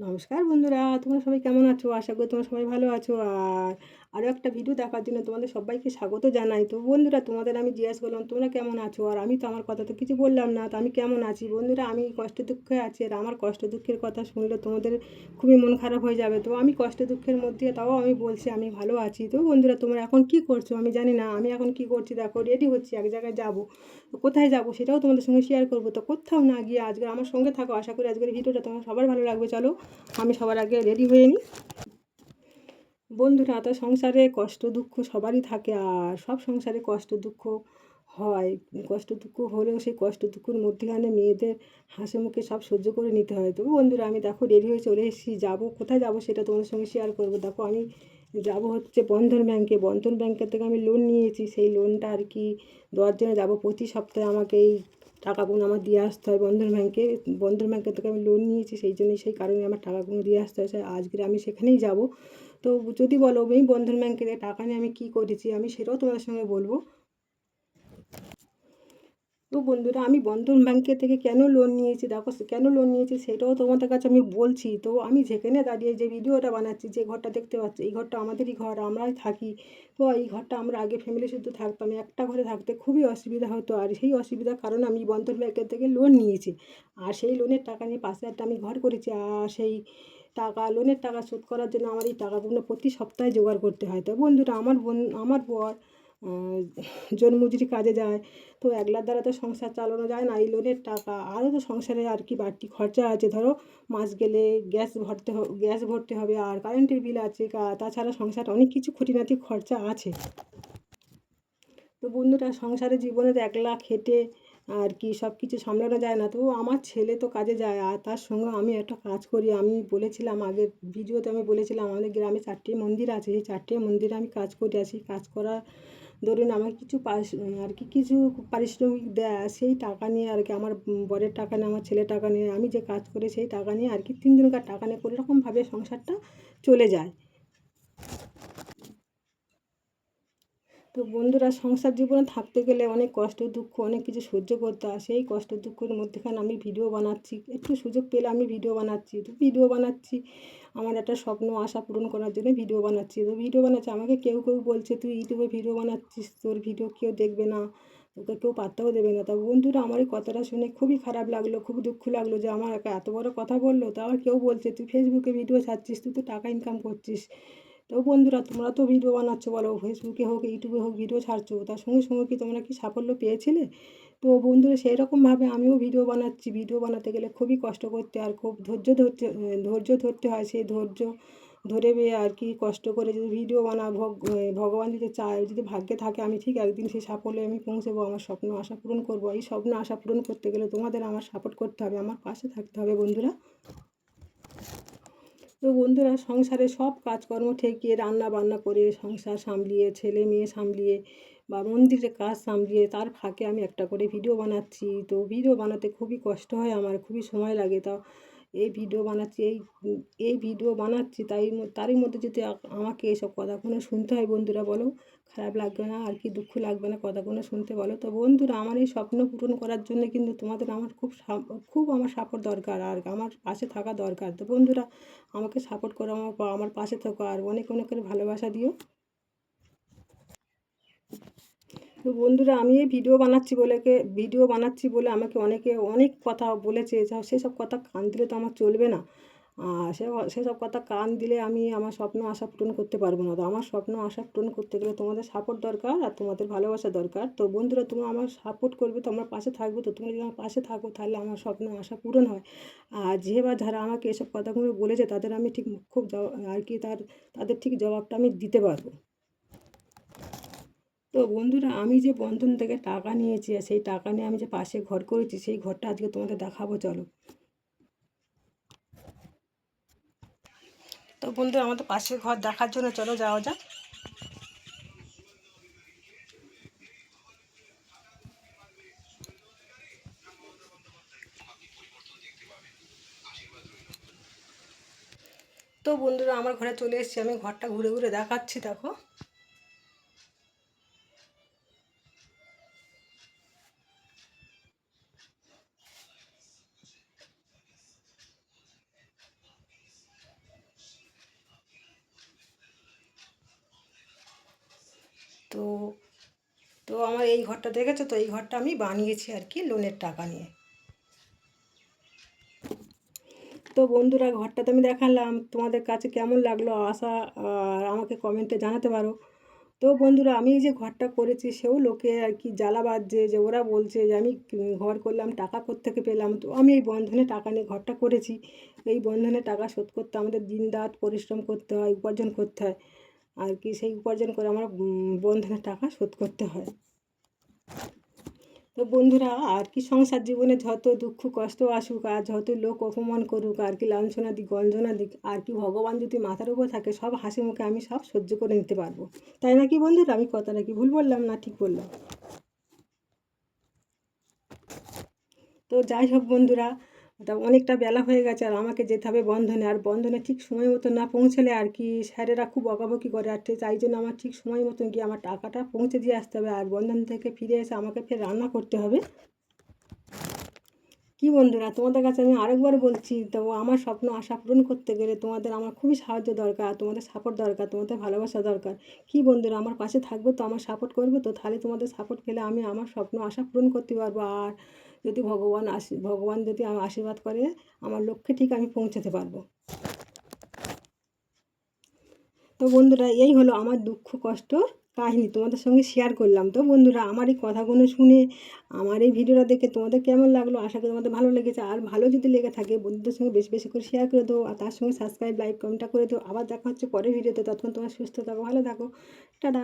নমস্কার বন্ধুরা, তোমরা সবাই কেমন আছো? আশা করি তোমরা সবাই ভালো আছো। আর আরও একটা ভিডিও দেখার জন্য তোমাদের সবাইকে স্বাগত জানাই। তো বন্ধুরা, তোমাদের আমি জিজ্ঞেস করলাম তোমরা কেমন আছো, আর আমি তো আমার কথা তো কিছু বললাম না, তো আমি কেমন আছি। বন্ধুরা, আমি কষ্ট দুঃখে আছি, আর আমার কষ্ট দুঃখের কথা শুনলে তোমাদের খুবই মন খারাপ হয়ে যাবে। তো আমি কষ্ট দুঃখের মধ্যে তাও আমি বলছি আমি ভালো আছি। তো বন্ধুরা, তোমরা এখন কি করছো আমি জানি না। আমি এখন কি করছি দেখো, রেডি হচ্ছি, এক জায়গায় যাবো। তো কোথায় যাবো সেটাও তোমাদের সঙ্গে শেয়ার করবো। তো কোথাও না গিয়ে আজকে আমার সঙ্গে থাকো, আশা করি আজকের ভিডিওটা তোমার সবার ভালো লাগবে। চলো আমি সবার আগে রেডি হয়ে নিই। বন্ধুরা, তো সংসারে কষ্ট দুঃখ সবারই থাকে, আর সব সংসারে কষ্ট দুঃখ হয়। কষ্ট দুঃখ হলেও সেই কষ্ট দুঃখের মধ্যেখানে মেয়েদের হাসি মুখে সব সহ্য করে নিতে হয়। তো বন্ধুরা, আমি দেখো রেডি হয়ে চলে এসেছি, যাবো কোথায় যাবো সেটা তোমাদের সঙ্গে শেয়ার করবো। দেখো আমি যাবো হচ্ছে বন্ধন ব্যাংকে। বন্ধন ব্যাংকের থেকে আমি লোন নিয়েছি, সেই লোনটা আর কি দেওয়ার জন্য যাবো। প্রতি সপ্তাহে আমাকে এই টাকাগুলো আমার দিয়ে আসতে হয় বন্ধন ব্যাংকে। বন্ধন ব্যাংকের থেকে আমি লোন নিয়েছি, সেই জন্যই সেই কারণে আমার টাকাগুলো দিয়ে আসতে হয়। আজকে আমি সেখানেই যাব। তো যদি বলো এই বন্ধন ব্যাংকের টাকা নিয়ে আমি কী করেছি, আমি সেটাও তোমাদের সঙ্গে বলবো। তো বন্ধুরা, আমি বন্ধন ব্যাংকের থেকে কেন লোন নিয়েছি দেখো, কেন লোন নিয়েছি সেটাও তোমাদের কাছে আমি বলছি। তো আমি যেখানে দাঁড়িয়ে যে ভিডিওটা বানাচ্ছি, যে ঘরটা দেখতে পাচ্ছি, এই ঘরটা আমাদেরই ঘর, আমরাই থাকি। তো এই ঘরটা আমরা আগে ফ্যামিলি শুদ্ধ থাকতাম, একটা ঘরে থাকতে খুবই অসুবিধা হতো, আর সেই অসুবিধার কারণে আমি বন্ধন ব্যাংকের থেকে লোন নিয়েছি। আর সেই লোনের টাকা নিয়ে পাশে একটা আমি ঘর করেছি, আর সেই টাকা লোনের টাকা শোধ করার জন্য আমার এই টাকাগুলো প্রতি সপ্তাহে জোগাড় করতে হয়। তো বন্ধুরা, আমার বর জন্মজুরি কাজে যায়। তো একলার দ্বারা তো সংসার চালানো যায় না, এই লোনের টাকা আরও তো সংসারে আর কি বাড়তি খরচা আছে। ধরো মাস গেলে গ্যাস ভরতে হবে, আর কারেন্টের বিল আছে, তাছাড়া সংসারে অনেক কিছু খুঁটিনাটি খরচা আছে। তো বন্ধুরা, সংসারে জীবনে তো একলা খেটে আর কি সব কিছু সামলানো যায় না। তো আমার ছেলে তো কাজে যায়, আর তার সঙ্গে আমি একটা কাজ করি। আমি বলেছিলাম আগের ভিডিওতে, আমি বলেছিলাম আমাদের গ্রামে 4টি মন্দির আছে, সেই 4টি মন্দিরে আমি কাজ করি। আর সেই কাজ করার ধরুন আমার কিছু আর কি কিছু পারিশ্রমিক দেয়, সেই টাকা নিয়ে আর কি আমার বরের টাকা নিয়ে, আমার ছেলের টাকা নিয়ে, আমি যে কাজ করি সেই টাকা নিয়ে আর কি তিনজনকার টাকা নিয়ে কোনো রকমভাবে সংসারটা চলে যায়। তো বন্ধুরা, সংসার জীবনে থাকতে গেলে অনেক কষ্ট দুঃখ অনেক কিছু সহ্য করতে হয়। সেই কষ্ট দুঃখের মধ্যেখানে আমি ভিডিও বানাচ্ছি, একটু সুযোগ পেলে আমি ভিডিও বানাচ্ছি। তো ভিডিও বানাচ্ছি আমার একটা স্বপ্ন আশা পূরণ করার জন্য ভিডিও বানাচ্ছি। তো ভিডিও বানাচ্ছি, আমাকে কেউ কেউ বলছে তুই ইউটিউবে ভিডিও বানাচ্ছিস, তোর ভিডিও কেউ দেখবে না, তোকে কেউ পাত্তাও দেবে না। তা বন্ধুরা, আমার এই কথাটা শুনে খুবই খারাপ লাগলো, খুব দুঃখ লাগলো যে আমার এত বড় কথা বললো। তা আবার কেউ বলছে তুই ফেসবুকে ভিডিও ছাড়ছিস, তুই তো টাকা ইনকাম করছিস। তো বন্ধুরা, তোমরা তো ভিডিও বানাচ্ছো, বলো ফেসবুকে হোক ইউটিউবে হোক ভিডিও ছাড়ছো, তার সঙ্গে সঙ্গে কি তোমরা কি সাফল্য পেয়েছিলে? তো বন্ধুরা, সেই রকমভাবে আমিও ভিডিও বানাচ্ছি। ভিডিও বানাতে গেলে খুবই কষ্ট করতে আর খুব ধৈর্য ধরতে হয়। সেই ধৈর্য ধরে আর কি কষ্ট করে যদি ভিডিও ভগবান যদি চায়, যদি ভাগ্যে থাকে, আমি ঠিক একদিন সেই সাফল্যে আমি পৌঁছবো, আমার স্বপ্ন আশা পূরণ করবো। এই স্বপ্ন আশা পূরণ করতে গেলে তোমাদের আমার সাপোর্ট করতে হবে, আমার পাশে থাকতে হবে বন্ধুরা। তো বন্ধুরা, সংসারে সব কাজকর্ম ঠেকিয়ে রান্না বান্না করে সংসার সামলিয়ে ছেলে মেয়ে সামলিয়ে বা মন্দিরে কাজ সামলিয়ে তার ফাঁকে আমি একটা করে ভিডিও বানাচ্ছি। তো ভিডিও বানাতে খুবই কষ্ট হয়, আমার খুবই সময় লাগে। তা এই ভিডিও বানাচ্ছি, এই ভিডিও বানাচ্ছি, তারই মধ্যে যদি আমাকে এসব কথাগুলো শুনতে হয় বন্ধুরা, বলো খারাপ লাগবে না আর কি, দুঃখ লাগবে না কথাগুলো শুনতে বলো? তো বন্ধুরা, আমার এই স্বপ্ন পূরণ করার জন্য কিন্তু তোমাদের আমার খুব আমার সাপোর্ট দরকার, আর আমার পাশে থাকা দরকার। তো বন্ধুরা, আমাকে সাপোর্ট করো, আমার পাশে থাকো, আর অনেক অনেক করে ভালোবাসা দিও। তো বন্ধুরা, আমি এই ভিডিও বানাচ্ছি বলে আমাকে অনেকে অনেক কথা বলেছে, সেসব কথা কান দিলে তো আমার চলবে না। সেসব কথা কান দিলে আমি আমার স্বপ্ন আশা পূরণ করতে পারবো না। তো আমার স্বপ্ন আশা পূরণ করতে গেলে তোমাদের সাপোর্ট দরকার, আর তোমাদের ভালোবাসা দরকার। তো বন্ধুরা, তোমরা আমার সাপোর্ট করবে, তো আমার পাশে থাকবে। তো তোমরা যদি আমার পাশে থাকো তাহলে আমার স্বপ্ন আশা পূরণ হয়। আর যারা আমাকে এসব কথাগুলো বলেছে তাদের আমি ঠিক খুব আর কি তাদের ঠিক জবাবটা আমি দিতে পারবো। তো বন্ধুরা, আমি যে বন্ধন থেকে টাকা নিয়েছি, আর সেই টাকা নিয়ে আমি যে পাশে ঘর করেছি, সেই ঘরটা আজকে তোমাদের দেখাবো, চলো। তো বন্ধুরা, আমাদের পাশের ঘর দেখার জন্য চলো যাওয়া যাক। তো বন্ধুরা, আমার ঘরে চলে এসেছি, আমি ঘরটা ঘুরে ঘুরে দেখাচ্ছি, দেখো। তো তো আমার এই ঘরটা দেখেছো তো, এই ঘরটা আমি বানিয়েছি আর কি লোনের টাকা নিয়ে। তো বন্ধুরা, ঘরটা তো আমি দেখালাম, তোমাদের কাছে কেমন লাগলো আর আমাকে কমেন্টে জানাতে পারো। তো বন্ধুরা, আমি এই যে ঘরটা করেছি সেও লোকে আর কি জ্বালা বাজছে, যে ওরা বলছে যে আমি ঘর করলাম টাকা কোত্থেকে পেলাম। তো আমি এই বন্ধনে টাকা নিয়ে ঘরটা করেছি। এই বন্ধনে টাকা শোধ করতে আমাদের দিন রাত পরিশ্রম করতে হয়, উপার্জন করতে হয় আর কি। সেই উপার্জন করে আমার বন্ধনের টাকা শোধ করতে হয়। তো বন্ধুরা, আর কি সংসার জীবনে যত দুঃখ কষ্ট আসুক আর যত লোক অপমান করুক আর কি, লাঞ্ছনা দিক গঞ্জনা দিক আর কি, ভগবান যদি মাথার উপর থাকে সব হাসি মুখে আমি সব সহ্য করে নিতে পারবো। তাই নাকি বন্ধুরা? আমি কথাটা কি ভুল বললাম না ঠিক বললাম? তো যাই হোক বন্ধুরা, তা অনেকটা বেলা হয়ে গেছে আর আমাকে যেতে হবে বন্ধনে। আর বন্ধনে ঠিক সময় মতো না পৌঁছালে আর কি স্যারেরা খুব বকাবকি করে, আর তাই জন্য আমার ঠিক সময় মতন গিয়ে আমার টাকাটা পৌঁছে দিয়ে আসতে হবে। আর বন্ধন থেকে ফিরে এসে আমাকে ফের রান্না করতে হবে। কি বন্ধুরা, তোমাদের কাছে আমি আরেকবার বলছি, তো আমার স্বপ্ন আশা পূরণ করতে গেলে তোমাদের আমার খুবই সাহায্য দরকার, তোমাদের সাপোর্ট দরকার, তোমাদের ভালোবাসা দরকার। কি বন্ধুরা, আমার পাশে থাকবে তো, আমার সাপোর্ট করবে তো? তাহলে তোমাদের সাপোর্ট পেলে আমি আমার স্বপ্ন আশা পূরণ করতে পারবো। আর যদি ভগবান যদি আমার আশীর্বাদ করে, আমার লক্ষ্যে ঠিক আমি পৌঁছাতে পারবো। তো বন্ধুরা, এই হলো আমার দুঃখ কষ্ট কাহিনী, তোমাদের সঙ্গে শেয়ার করলাম। তো বন্ধুরা, আমার এই কথাগুলো শুনে, আমার এই ভিডিওটা দেখে তোমাদের কেমন লাগলো? আশা করি তোমাদের ভালো লেগেছে। আর ভালো যদি লেগে থাকে, বন্ধুদের সঙ্গে বেশি বেশি করে শেয়ার করে দেবো, আর তার সঙ্গে সাবস্ক্রাইব লাইক কমেন্টটা করে দেবো। আবার দেখা হচ্ছে পরের ভিডিওতে। ততক্ষণ তোমার সুস্থ থাকো, ভালো থাকো, টাটা।